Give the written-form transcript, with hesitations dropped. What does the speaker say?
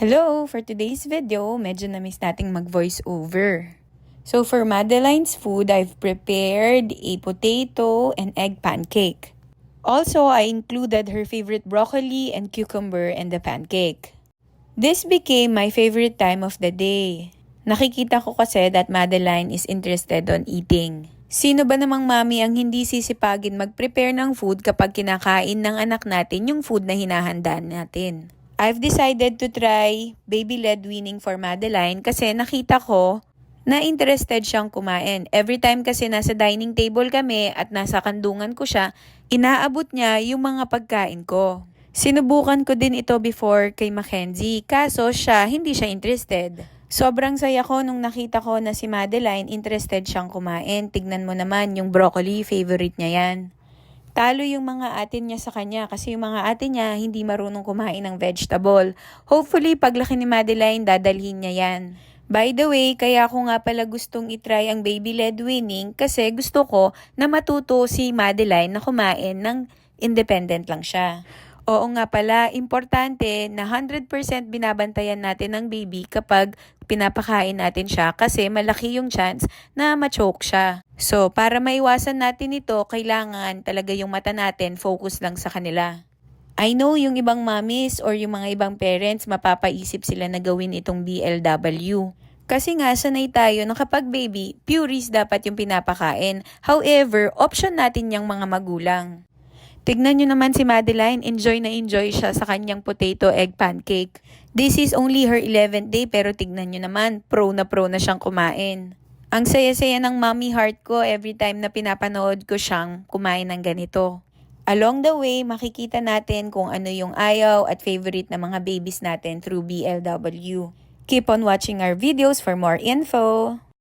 Hello! For today's video, medyo na-miss nating mag-voice over. So for Madeline's food, I've prepared a potato and egg pancake. Also, I included her favorite broccoli and cucumber in the pancake. This became my favorite time of the day. Nakikita ko kasi that Madeline is interested on eating. Sino ba namang mami ang hindi sisipagin mag-prepare ng food kapag kinakain ng anak natin yung food na hinahanda natin? I've decided to try baby-led weaning for Madeline kasi nakita ko na interested siyang kumain. Every time kasi nasa dining table kami at nasa kandungan ko siya, inaabot niya yung mga pagkain ko. Sinubukan ko din ito before kay Mackenzie, kaso hindi siya interested. Sobrang saya ko nung nakita ko na si Madeline interested siyang kumain. Tignan mo naman yung broccoli, favorite niya yan. Talo yung mga atin niya sa kanya kasi yung mga atin niya hindi marunong kumain ng vegetable. Hopefully, paglaki ni Madeline, dadalhin niya yan. By the way, kaya ako nga pala gustong itry ang baby-led weaning kasi gusto ko na matuto si Madeline na kumain ng independent lang siya. Oo nga pala, importante na 100% binabantayan natin ng baby kapag pinapakain natin siya kasi malaki yung chance na ma-choke siya. So, para maiwasan natin ito, kailangan talaga yung mata natin focus lang sa kanila. I know yung ibang mommies or yung mga ibang parents mapapaisip sila na gawin itong BLW. Kasi nga, sanay tayo na kapag baby, purees dapat yung pinapakain. However, option natin yung mga magulang. Tignan nyo naman si Madeline, enjoy na enjoy siya sa kanyang potato egg pancake. This is only her 11th day pero tignan nyo naman, pro na siyang kumain. Ang saya-saya ng mommy heart ko every time na pinapanood ko siyang kumain ng ganito. Along the way, makikita natin kung ano yung ayaw at favorite ng mga babies natin through BLW. Keep on watching our videos for more info!